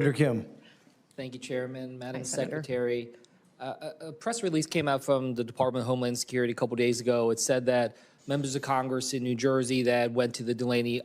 Senator Kim. Thank you, Chairman. Madam Senator. Secretary, a press release came out from the Department of Homeland Security a couple days ago. It said that members of Congress in New Jersey that went to the Delaney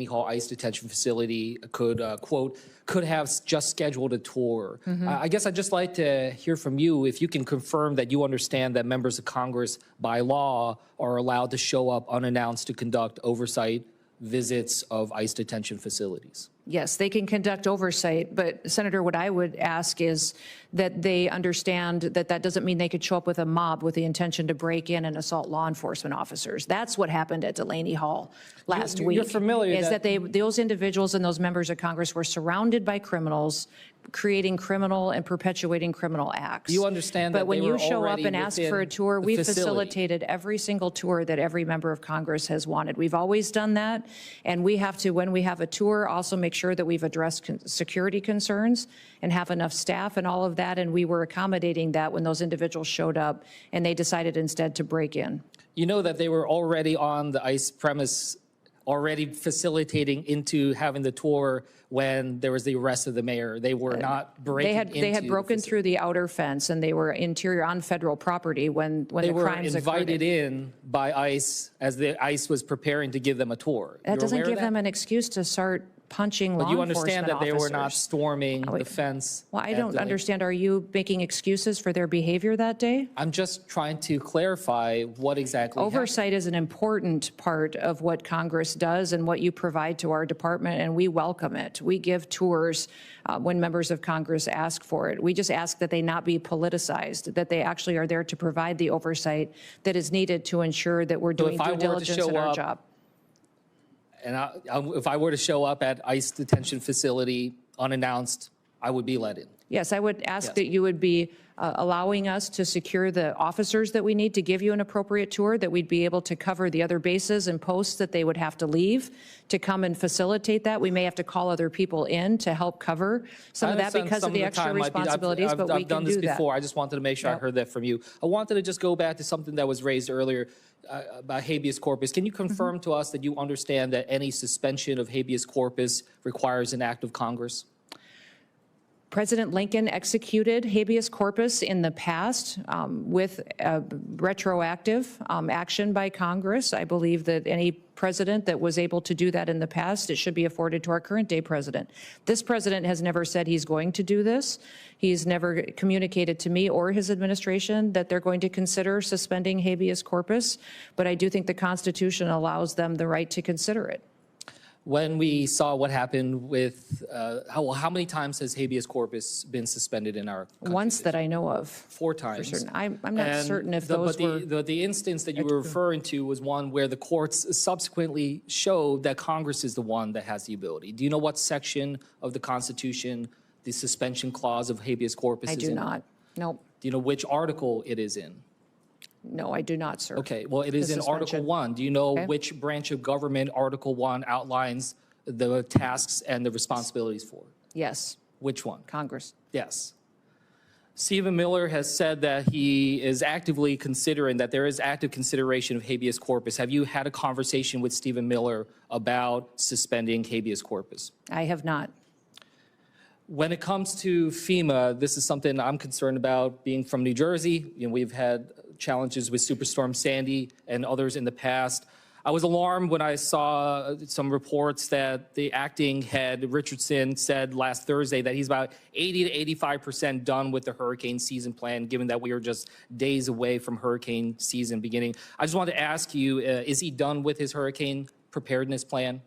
Hall ICE detention facility could, quote, could have just scheduled a tour. I guess I'd just like to hear from you if you can confirm that you understand that members of Congress by law are allowed to show up unannounced to conduct oversight visits of ICE detention facilities. Yes, they can conduct oversight, but Senator, what I would ask is that they understand that that doesn't mean they could show up with a mob with the intention to break in and assault law enforcement officers. That's what happened at Delaney Hall last week. You're familiar is that those individuals and those members of Congress were surrounded by criminals, creating criminal and perpetuating criminal acts. You understand that but when they you were show up already and ask within for a tour, the we facility. facilitated every single tour that every member of Congress has wanted. We've always done that, and we have to, when we have a tour, also make sure that we've addressed security concerns and have enough staff and all of that, and we were accommodating that when those individuals showed up and they decided instead to break in. You know that they were already on the ICE premise, already facilitating into having the tour when there was the arrest of the mayor. They were not breaking into They had broken the through the outer fence, and they were interior on federal property when They the were crimes invited occurred. in by ICE as the ICE was preparing to give them a tour. That You're doesn't aware of give that? them an excuse to start punching law But you enforcement understand that they were not officers. storming Oh, the fence. Well, I at don't Delaney. understand. Are you making excuses for their behavior that day? I'm just trying to clarify what exactly happened. Oversight is an important part of what Congress does and what you provide to our department, and we welcome it. We give tours when members of Congress ask for it. We just ask that they not be politicized, that they actually are there to provide the oversight that is needed to ensure that we're doing if I due were to diligence show in our up job. And if I were to show up at ICE detention facility unannounced, I would be let in. Yes, I would ask Yes. that you would be allowing us to secure the officers that we need to give you an appropriate tour, that we'd be able to cover the other bases and posts that they would have to leave to come and facilitate that. We may have to call other people in to help cover some of that understand because some of the the extra time might be- responsibilities, but we I've can done this do that. before. I just wanted to make sure I Yep. heard that from you. I wanted to just go back to something that was raised earlier about habeas corpus. Can you confirm to us that you understand that any suspension of habeas corpus requires an act of Congress? President Lincoln executed habeas corpus in the past with retroactive action by Congress. I believe that any president that was able to do that in the past, it should be afforded to our current day president. This president has never said he's going to do this. He's never communicated to me or his administration that they're going to consider suspending habeas corpus, but I do think the Constitution allows them the right to consider it. When we saw what happened with, how many times has habeas corpus been suspended in our country? Once that I know of. 4 For times. certain. I'm not And certain if the- those were. The instance that you were referring to was one where the courts subsequently showed that Congress is the one that has the ability. Do you know what section of the Constitution the suspension clause of habeas corpus I is do in? not. Nope. Do you know which article it is in? No, I do not, sir. Okay, well, it is The in Article suspension. 1. Do you know Okay. which branch of government Article 1 outlines the tasks and the responsibilities for? Yes, Which one? Congress. Yes. Stephen Miller has said that he is actively considering, that there is active consideration of habeas corpus. Have you had a conversation with Stephen Miller about suspending habeas corpus? I have not. When it comes to FEMA, this is something I'm concerned about, being from New Jersey. You know, we've had challenges with Superstorm Sandy and others in the past. I was alarmed when I saw some reports that the acting head, Richardson, said last Thursday that he's about 80 to 85% done with the hurricane season plan, given that we are just days away from hurricane season beginning. I just wanted to ask you, is he done with his hurricane preparedness plan?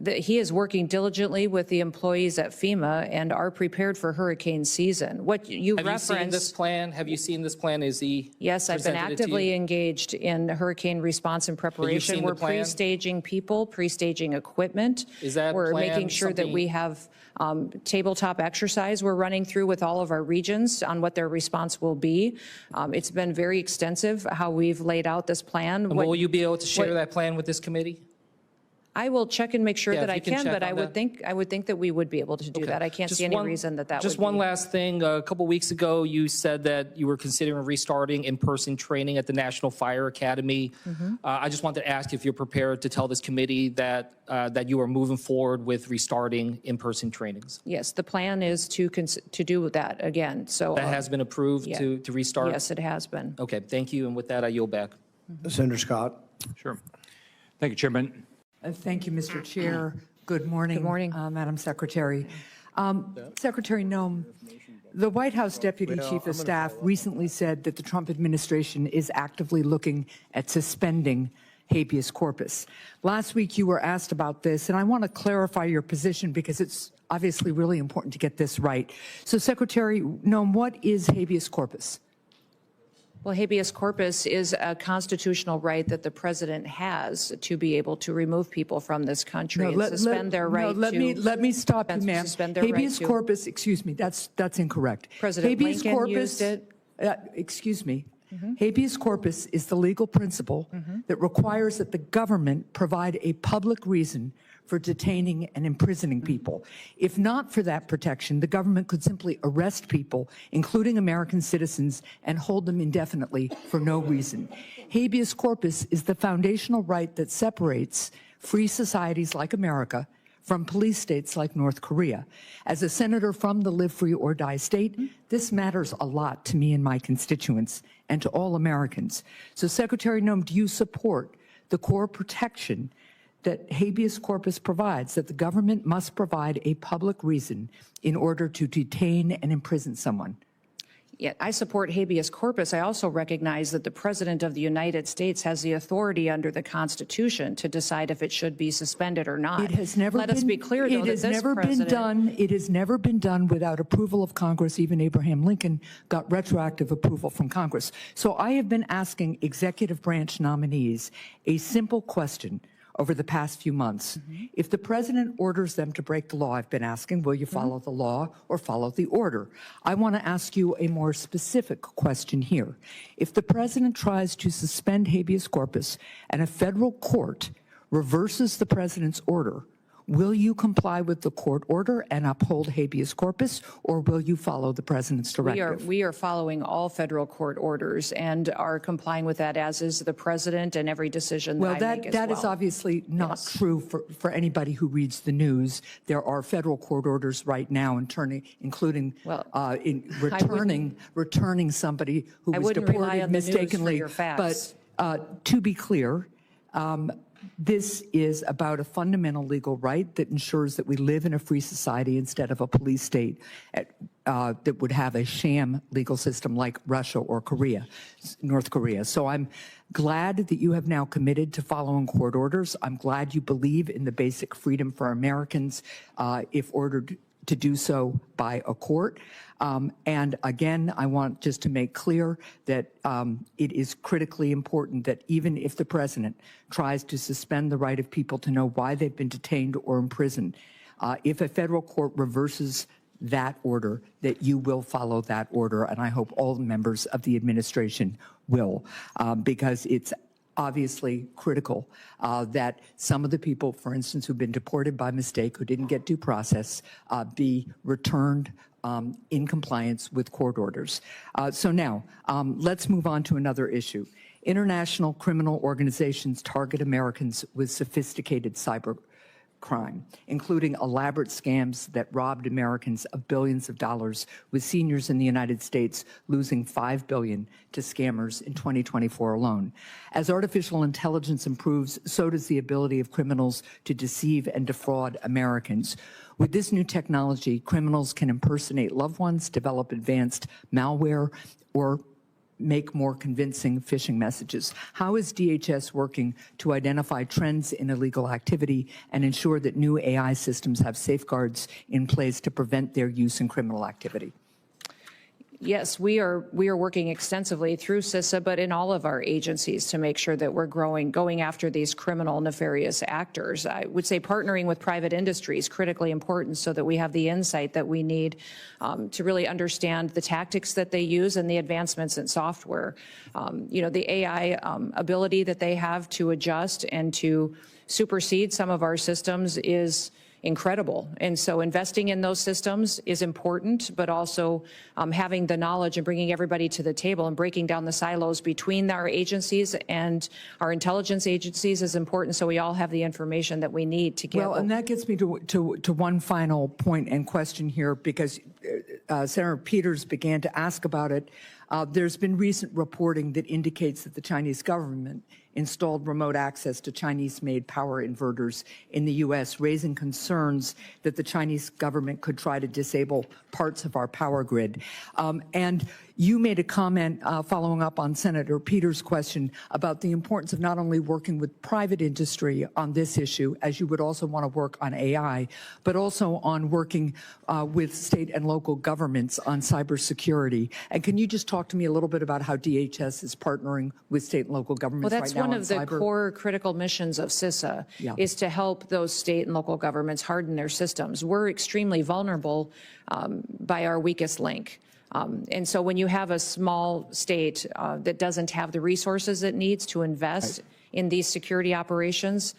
He is working diligently with the employees at FEMA and are prepared for hurricane season. What you Have you seen this referenced, plan? Have you seen this plan? Is he yes, I've been presented it to you? actively engaged in hurricane response and preparation. seen the We're plan? pre-staging people, pre-staging equipment. Is that We're plan making sure that something- we have tabletop exercise we're running through with all of our regions on what their response will be. It's been very extensive how we've laid out this plan. And What- will you be able to share what- that plan with this committee? I will check and make sure Yeah, that if I you can can, check but on I would think that we would be able to do Okay. that. I can't Just see any one- reason that Just would one be. last thing. A couple weeks ago, you said that you were considering restarting in-person training at the National Fire Academy. I just wanted to ask if you're prepared to tell this committee that you are moving forward with restarting in-person trainings. Yes, the plan is to do that again, so. That has been approved yeah. to restart? Yes, it has been. Okay, thank you. And with that, I yield back. Senator Scott. Sure. Thank you, Chairman. Thank you, Mr. Chair. Good morning. Good morning. Madam Secretary. Secretary Noem, the White House Deputy Chief of Staff recently said that the Trump administration is actively looking at suspending habeas corpus. Last week, you were asked about this, and I want to clarify your position because it's obviously really important to get this right. So, Secretary Noem, what is habeas corpus? Well, habeas corpus is a constitutional right that the president has to be able to remove people from this country and suspend their right to. Let me stop you, ma'am. Suspend their right Habeas to. corpus, excuse me, that's incorrect. President Habeas Lincoln corpus, used it. Excuse me. Habeas corpus is the legal principle that requires that the government provide a public reason for detaining and imprisoning people. If not for that protection, the government could simply arrest people, including American citizens, and hold them indefinitely for no reason. Habeas corpus is the foundational right that separates free societies like America from police states like North Korea. As a senator from the Live Free or Die state, this matters a lot to me and my constituents and to all Americans. So, Secretary Noem, do you support the core protection that habeas corpus provides, that the government must provide a public reason in order to detain and imprison someone? Yeah, I support habeas corpus. I also recognize that the President of the United States has the authority under the Constitution to decide if it should be suspended or not. It has never Let been, us be clear, though, it that has this never president. been done. It has never been done without approval of Congress. Even Abraham Lincoln got retroactive approval from Congress. So I have been asking executive branch nominees a simple question over the past few months. If the president orders them to break the law, I've been asking, will you follow the law or follow the order? I want to ask you a more specific question here. If the president tries to suspend habeas corpus and a federal court reverses the president's order, will you comply with the court order and uphold habeas corpus, or will you follow the president's directive? We are following all federal court orders and are complying with that, as is the president, and every decision that I make as well. That is obviously not true for anybody who reads the news. There are federal court orders right now, including returning somebody who was wouldn't rely deported on the news for mistakenly. your facts. But to be clear, this is about a fundamental legal right that ensures that we live in a free society instead of a police state that would have a sham legal system like Russia or North Korea. So I'm glad that you have now committed to following court orders. I'm glad you believe in the basic freedom for Americans if ordered to do so by a court. And again, I want just to make clear that it is critically important that even if the president tries to suspend the right of people to know why they've been detained or imprisoned, if a federal court reverses that order, that you will follow that order. And I hope all members of the administration will, because it's obviously critical that some of the people, for instance, who've been deported by mistake, who didn't get due process, be returned in compliance with court orders. So now, let's move on to another issue. International criminal organizations target Americans with sophisticated cyber crime, including elaborate scams that robbed Americans of billions of dollars, with seniors in the United States losing $5 billion to scammers in 2024 alone. As artificial intelligence improves, so does the ability of criminals to deceive and defraud Americans. With this new technology, criminals can impersonate loved ones, develop advanced malware, or make more convincing phishing messages. How is DHS working to identify trends in illegal activity and ensure that new AI systems have safeguards in place to prevent their use in criminal activity? Yes, we are working extensively through CISA, but in all of our agencies to make sure that we're going after these criminal, nefarious actors. I would say partnering with private industry is critically important so that we have the insight that we need to really understand the tactics that they use and the advancements in software. The AI ability that they have to adjust and to supersede some of our systems is incredible. And so investing in those systems is important, but also having the knowledge and bringing everybody to the table and breaking down the silos between our agencies and our intelligence agencies is important, so we all have the information that we need to get. Well, and that gets me to one final point and question here, because Senator Peters began to ask about it. There's been recent reporting that indicates that the Chinese government installed remote access to Chinese-made power inverters in the U.S., raising concerns that the Chinese government could try to disable parts of our power grid. And you made a comment following up on Senator Peters' question about the importance of not only working with private industry on this issue, as you would also want to work on AI, but also on working with state and local governments on cybersecurity. And can you just talk to me a little bit about how DHS is partnering with state and local governments right now on cyber? Well, that's one of the core critical missions of CISA, is to help those state and local governments harden their systems. We're extremely vulnerable by our weakest link. And so when you have a small state that doesn't have the resources it needs to invest in these security operations,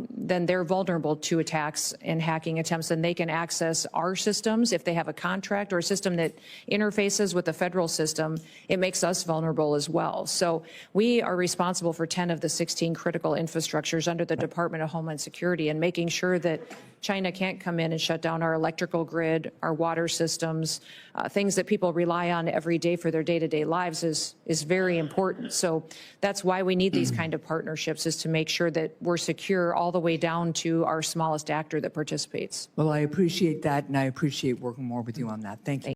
then they're vulnerable to attacks and hacking attempts, and they can access our systems. If they have a contract or a system that interfaces with the federal system, it makes us vulnerable as well. So we are responsible for 10 of the 16 critical infrastructures under the Department of Homeland Security, and making sure that China can't come in and shut down our electrical grid, our water systems, things that people rely on every day for their day-to-day lives is very important. So that's why we need these kind of partnerships, is to make sure that we're secure all the way down to our smallest actor that participates. Well, I appreciate that, and I appreciate working more with you on that. Thank you.